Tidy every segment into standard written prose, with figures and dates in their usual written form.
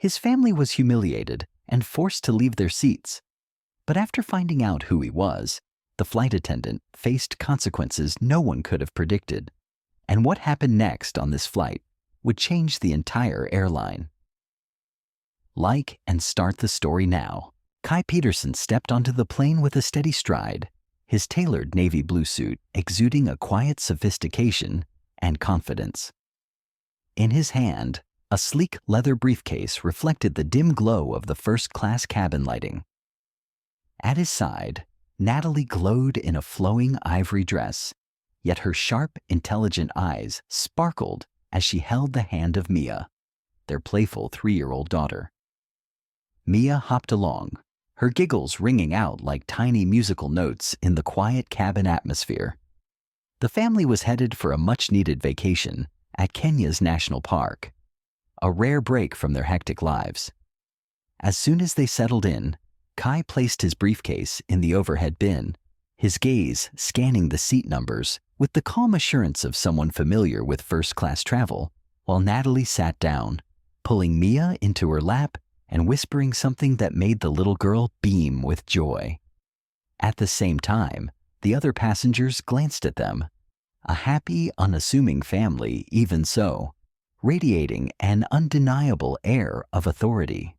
His family was humiliated and forced to leave their seats. But after finding out who he was, the flight attendant faced consequences no one could have predicted. And what happened next on this flight would change the entire airline. Like and start the story now. Kai Peterson stepped onto the plane with a steady stride, his tailored navy blue suit exuding a quiet sophistication and confidence. In his hand, a sleek leather briefcase reflected the dim glow of the first-class cabin lighting. At his side, Natalie glowed in a flowing ivory dress, yet her sharp, intelligent eyes sparkled as she held the hand of Mia, their playful 3-year-old daughter. Mia hopped along, her giggles ringing out like tiny musical notes in the quiet cabin atmosphere. The family was headed for a much-needed vacation at Kenya's National Park, a rare break from their hectic lives. As soon as they settled in, Kai placed his briefcase in the overhead bin, his gaze scanning the seat numbers with the calm assurance of someone familiar with first-class travel, while Natalie sat down, pulling Mia into her lap and whispering something that made the little girl beam with joy. At the same time, the other passengers glanced at them, a happy, unassuming family even so, radiating an undeniable air of authority.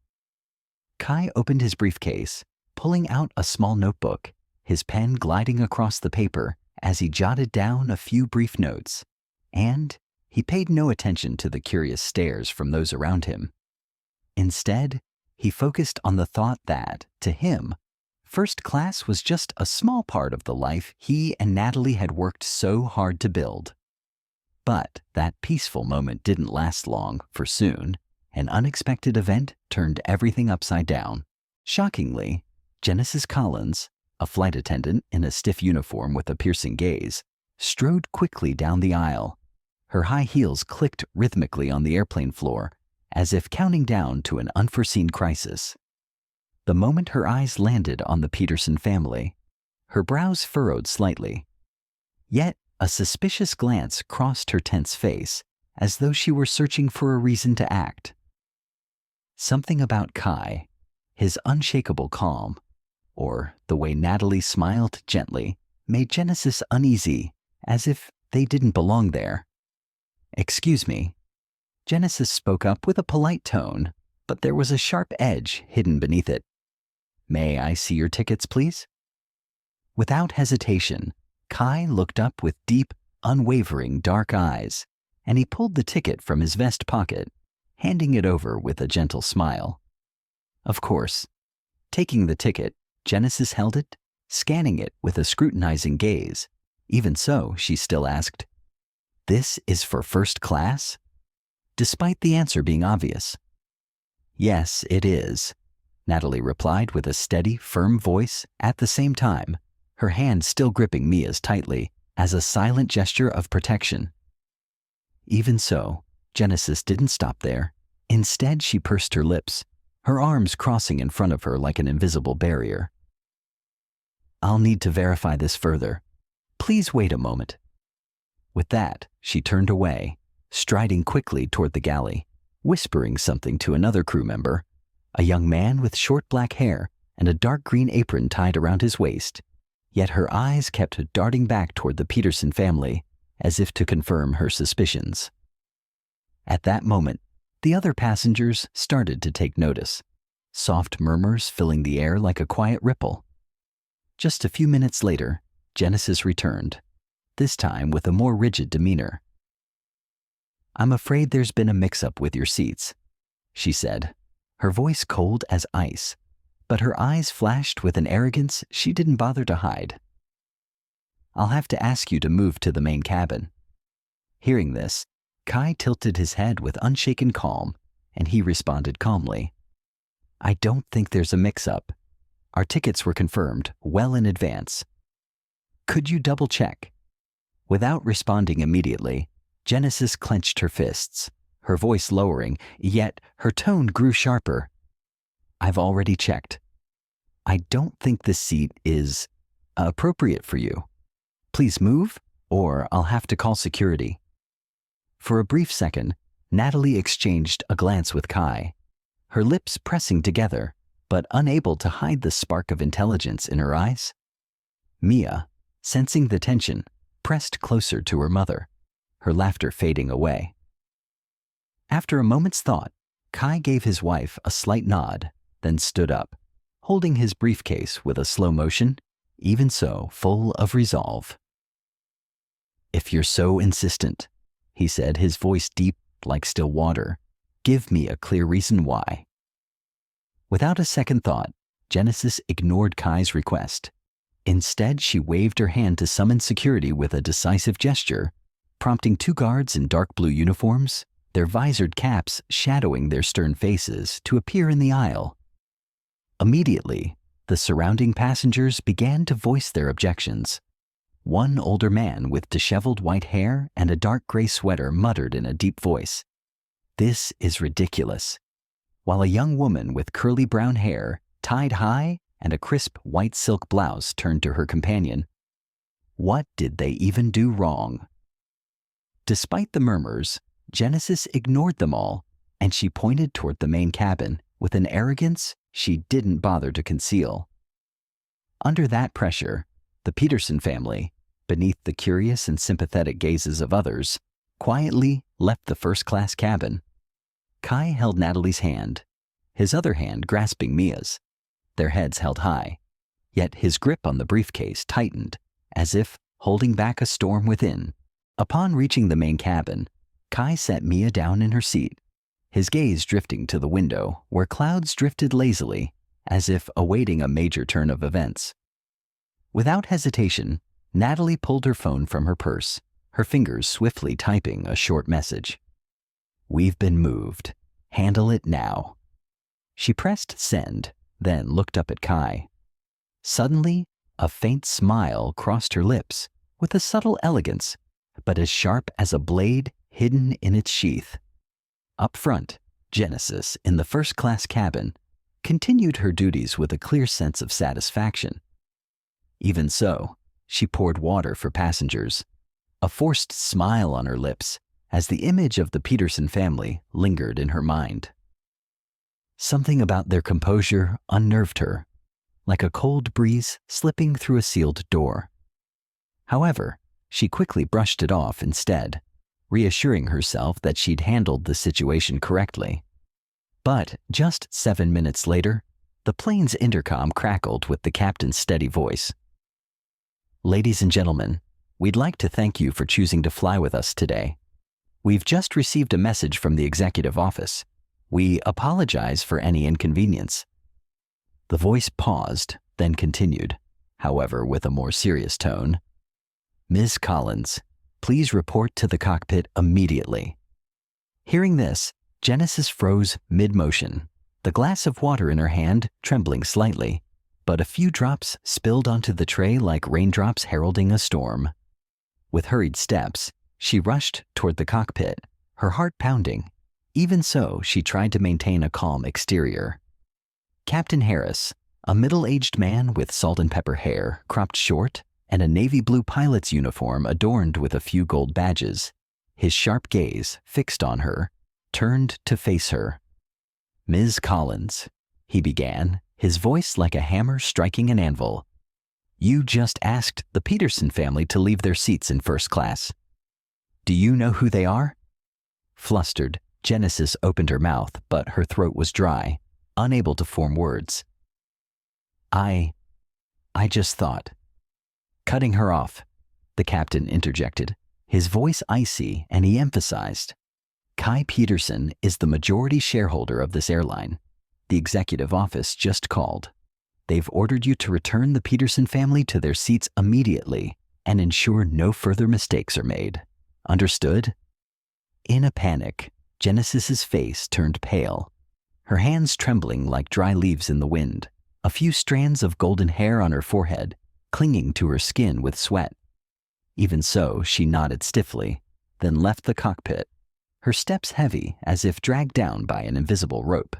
Kai opened his briefcase, pulling out a small notebook, his pen gliding across the paper as he jotted down a few brief notes, and he paid no attention to the curious stares from those around him. Instead, he focused on the thought that, to him, first class was just a small part of the life he and Natalie had worked so hard to build. But that peaceful moment didn't last long, for soon, an unexpected event turned everything upside down. Shockingly, Genesis Collins, a flight attendant in a stiff uniform with a piercing gaze, strode quickly down the aisle. Her high heels clicked rhythmically on the airplane floor, as if counting down to an unforeseen crisis. The moment her eyes landed on the Peterson family, her brows furrowed slightly. Yet a suspicious glance crossed her tense face, as though she were searching for a reason to act. Something about Kai, his unshakable calm, or the way Natalie smiled gently, made Genesis uneasy, as if they didn't belong there. "Excuse me." Genesis spoke up with a polite tone, but there was a sharp edge hidden beneath it. "May I see your tickets, please?" Without hesitation, Kai looked up with deep, unwavering dark eyes, and he pulled the ticket from his vest pocket, handing it over with a gentle smile. Of course. Taking the ticket, Genesis held it, scanning it with a scrutinizing gaze. Even so, she still asked, "This is for first class?" Despite the answer being obvious. "Yes, it is," Natalie replied with a steady, firm voice, at the same time, her hand still gripping Mia's tightly, as a silent gesture of protection. Even so, Genesis didn't stop there. Instead, she pursed her lips, her arms crossing in front of her like an invisible barrier. "I'll need to verify this further. Please wait a moment." With that, she turned away, striding quickly toward the galley, whispering something to another crew member, a young man with short black hair and a dark green apron tied around his waist. Yet her eyes kept darting back toward the Peterson family, as if to confirm her suspicions. At that moment, the other passengers started to take notice, soft murmurs filling the air like a quiet ripple. Just a few minutes later, Genesis returned, this time with a more rigid demeanor. "I'm afraid there's been a mix-up with your seats," she said, her voice cold as ice, but her eyes flashed with an arrogance she didn't bother to hide. "I'll have to ask you to move to the main cabin." Hearing this, Kai tilted his head with unshaken calm, and he responded calmly, "I don't think there's a mix-up. Our tickets were confirmed well in advance. Could you double-check?" Without responding immediately, Genesis clenched her fists, her voice lowering, yet her tone grew sharper. "I've already checked. I don't think this seat is appropriate for you. Please move, or I'll have to call security." For a brief second, Natalie exchanged a glance with Kai. her lips pressing together, but unable to hide the spark of intelligence in her eyes. Mia, sensing the tension, pressed closer to her mother, her laughter fading away. After a moment's thought, Kai gave his wife a slight nod, then stood up, holding his briefcase with a slow motion, even so full of resolve. "If you're so insistent," he said, his voice deep like still water, "give me a clear reason why." Without a second thought, Genesis ignored Kai's request. Instead, she waved her hand to summon security with a decisive gesture, prompting 2 guards in dark blue uniforms, their visored caps shadowing their stern faces, to appear in the aisle. Immediately, the surrounding passengers began to voice their objections. One older man with disheveled white hair and a dark gray sweater muttered in a deep voice, "This is ridiculous," while a young woman with curly brown hair, tied high, and a crisp white silk blouse turned to her companion. What did they even do wrong? Despite the murmurs, Genesis ignored them all, and she pointed toward the main cabin with an arrogance she didn't bother to conceal. Under that pressure, the Peterson family, beneath the curious and sympathetic gazes of others, quietly left the first-class cabin. Kai held Natalie's hand, his other hand grasping Mia's, their heads held high, yet his grip on the briefcase tightened, as if holding back a storm within. Upon reaching the main cabin, Kai set Mia down in her seat, his gaze drifting to the window, where clouds drifted lazily, as if awaiting a major turn of events. Without hesitation, Natalie pulled her phone from her purse, her fingers swiftly typing a short message. "We've been moved. Handle it now." She pressed send, then looked up at Kai. Suddenly, a faint smile crossed her lips, with a subtle elegance, but as sharp as a blade hidden in its sheath. Up front, Genesis, in the first-class cabin, continued her duties with a clear sense of satisfaction. Even so, she poured water for passengers, a forced smile on her lips as the image of the Peterson family lingered in her mind. Something about their composure unnerved her, like a cold breeze slipping through a sealed door. However, she quickly brushed it off instead, reassuring herself that she'd handled the situation correctly. But just 7 minutes later, the plane's intercom crackled with the captain's steady voice. "Ladies and gentlemen, we'd like to thank you for choosing to fly with us today. We've just received a message from the executive office. We apologize for any inconvenience." The voice paused, then continued, however with a more serious tone. "Ms. Collins, please report to the cockpit immediately." Hearing this, Genesis froze mid-motion, the glass of water in her hand trembling slightly, but a few drops spilled onto the tray like raindrops heralding a storm. With hurried steps, she rushed toward the cockpit, her heart pounding. Even so, she tried to maintain a calm exterior. Captain Harris, a middle-aged man with salt and pepper hair, cropped short, and a navy blue pilot's uniform adorned with a few gold badges, his sharp gaze, fixed on her, turned to face her. "Ms. Collins," he began, his voice like a hammer striking an anvil. "You just asked the Peterson family to leave their seats in first class. Do you know who they are?" Flustered, Genesis opened her mouth, but her throat was dry, unable to form words. I just thought." Cutting her off, the captain interjected, his voice icy, and he emphasized, "Kai Peterson is the majority shareholder of this airline. The executive office just called. They've ordered you to return the Peterson family to their seats immediately and ensure no further mistakes are made. Understood?" In a panic, Genesis's face turned pale, her hands trembling like dry leaves in the wind, a few strands of golden hair on her forehead clinging to her skin with sweat. Even so, she nodded stiffly, then left the cockpit, her steps heavy as if dragged down by an invisible rope.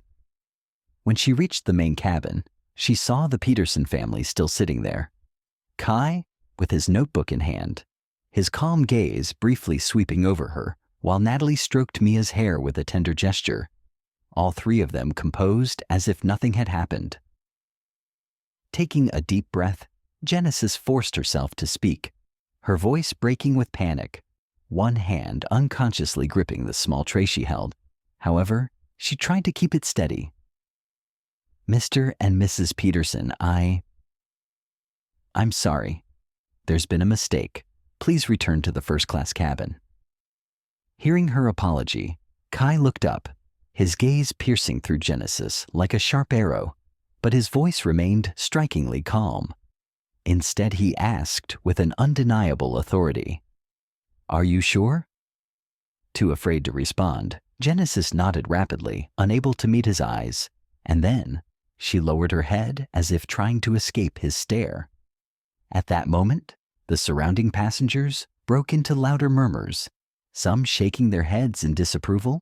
When she reached the main cabin, she saw the Peterson family still sitting there. Kai, with his notebook in hand, his calm gaze briefly sweeping over her, while Natalie stroked Mia's hair with a tender gesture. all three of them composed as if nothing had happened. Taking a deep breath, Genesis forced herself to speak, her voice breaking with panic, one hand unconsciously gripping the small tray she held. However, she tried to keep it steady. "Mr. and Mrs. Peterson, I'm sorry. There's been a mistake. Please return to the first-class cabin." Hearing her apology, Kai looked up, his gaze piercing through Genesis like a sharp arrow, but his voice remained strikingly calm. Instead, he asked with an undeniable authority, "Are you sure?" Too afraid to respond, Genesis nodded rapidly, unable to meet his eyes, and then she lowered her head as if trying to escape his stare. At that moment, the surrounding passengers broke into louder murmurs, some shaking their heads in disapproval.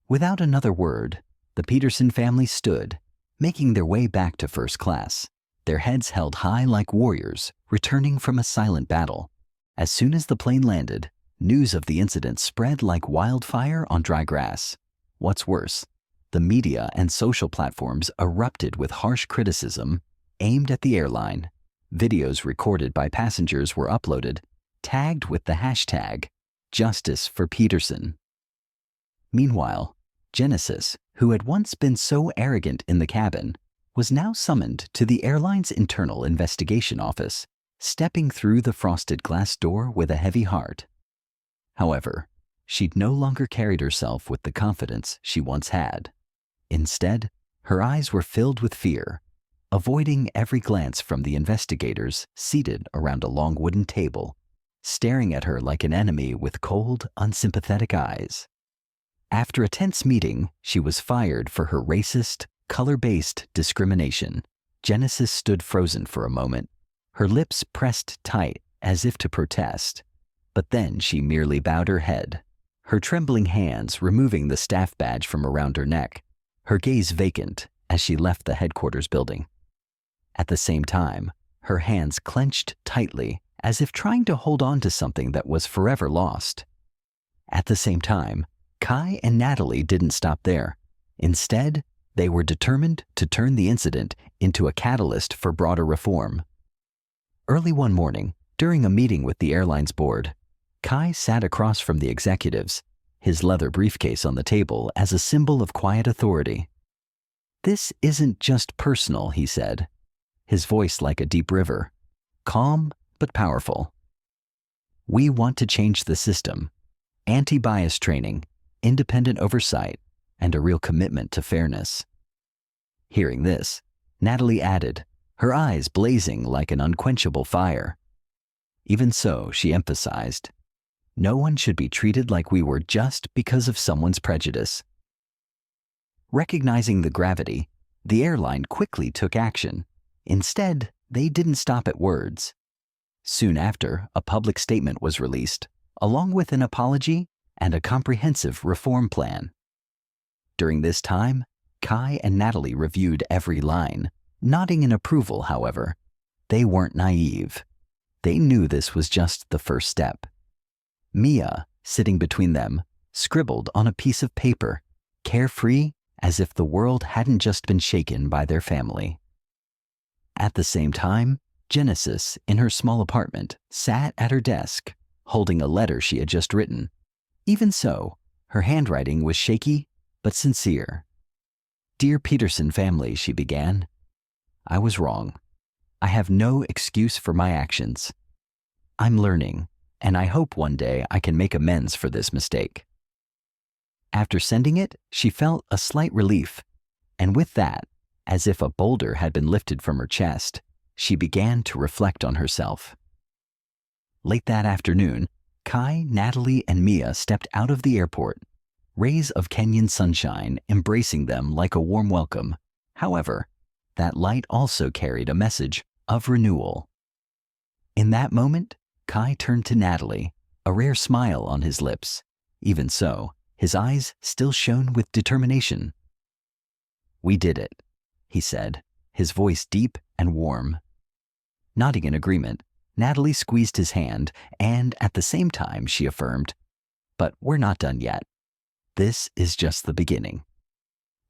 Without another word, the Peterson family stood, making their way back to first class, their heads held high like warriors returning from a silent battle. As soon as the plane landed, news of the incident spread like wildfire on dry grass. What's worse, the media and social platforms erupted with harsh criticism aimed at the airline. Videos recorded by passengers were uploaded, tagged with the hashtag Justice for Peterson. Meanwhile, Genesis, who had once been so arrogant in the cabin, was now summoned to the airline's internal investigation office, stepping through the frosted glass door with a heavy heart. However, she'd no longer carried herself with the confidence she once had. Instead, her eyes were filled with fear, avoiding every glance from the investigators seated around a long wooden table, staring at her like an enemy with cold, unsympathetic eyes. After a tense meeting, she was fired for her racist, color-based discrimination. Genesis stood frozen for a moment, her lips pressed tight as if to protest, but then she merely bowed her head, her trembling hands removing the staff badge from around her neck, her gaze vacant as she left the headquarters building. At the same time, her hands clenched tightly as if trying to hold on to something that was forever lost. At the same time, Kai and Natalie didn't stop there. Instead, they were determined to turn the incident into a catalyst for broader reform. Early one morning, during a meeting with the airline's board, Kai sat across from the executives, his leather briefcase on the table as a symbol of quiet authority. "This isn't just personal," he said, his voice like a deep river, calm but powerful. "We want to change the system. Anti-bias training, independent oversight, and a real commitment to fairness." Hearing this, Natalie added, her eyes blazing like an unquenchable fire. "Even so," she emphasized, "no one should be treated like we were just because of someone's prejudice." Recognizing the gravity, the airline quickly took action. Instead, they didn't stop at words. Soon after, a public statement was released, along with an apology and a comprehensive reform plan. During this time, Kai and Natalie reviewed every line, nodding in approval, however. They weren't naive. They knew this was just the first step. Mia, sitting between them, scribbled on a piece of paper, carefree as if the world hadn't just been shaken by their family. At the same time, Genesis, in her small apartment, sat at her desk, holding a letter she had just written. Even so, her handwriting was shaky but sincere. "Dear Peterson family," she began, "I was wrong. I have no excuse for my actions. I'm learning, and I hope one day I can make amends for this mistake." After sending it, she felt a slight relief, and with that, as if a boulder had been lifted from her chest, she began to reflect on herself. Late that afternoon, Kai, Natalie, and Mia stepped out of the airport, rays of Kenyan sunshine embracing them like a warm welcome. However, that light also carried a message of renewal. In that moment, Kai turned to Natalie, a rare smile on his lips. Even so, his eyes still shone with determination. "We did it," he said, his voice deep and warm. Nodding in agreement, Natalie squeezed his hand, and at the same time she affirmed, "But we're not done yet. This is just the beginning."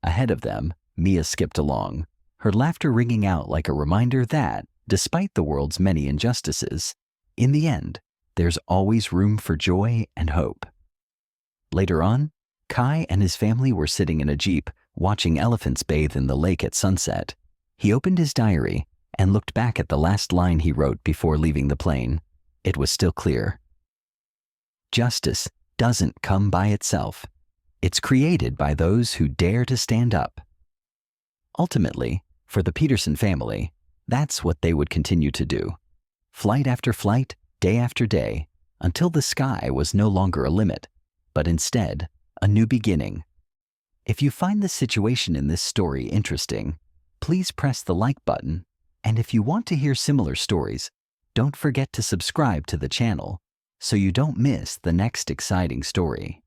Ahead of them, Mia skipped along, her laughter ringing out like a reminder that, despite the world's many injustices, in the end, there's always room for joy and hope. Later on, Kai and his family were sitting in a jeep, watching elephants bathe in the lake at sunset. He opened his diary and looked back at the last line he wrote before leaving the plane. It was still clear. Justice doesn't come by itself. It's created by those who dare to stand up. Ultimately, for the Peterson family, that's what they would continue to do. Flight after flight, day after day, until the sky was no longer a limit, but instead, a new beginning. If you find the situation in this story interesting, please press the like button, and if you want to hear similar stories, don't forget to subscribe to the channel so you don't miss the next exciting story.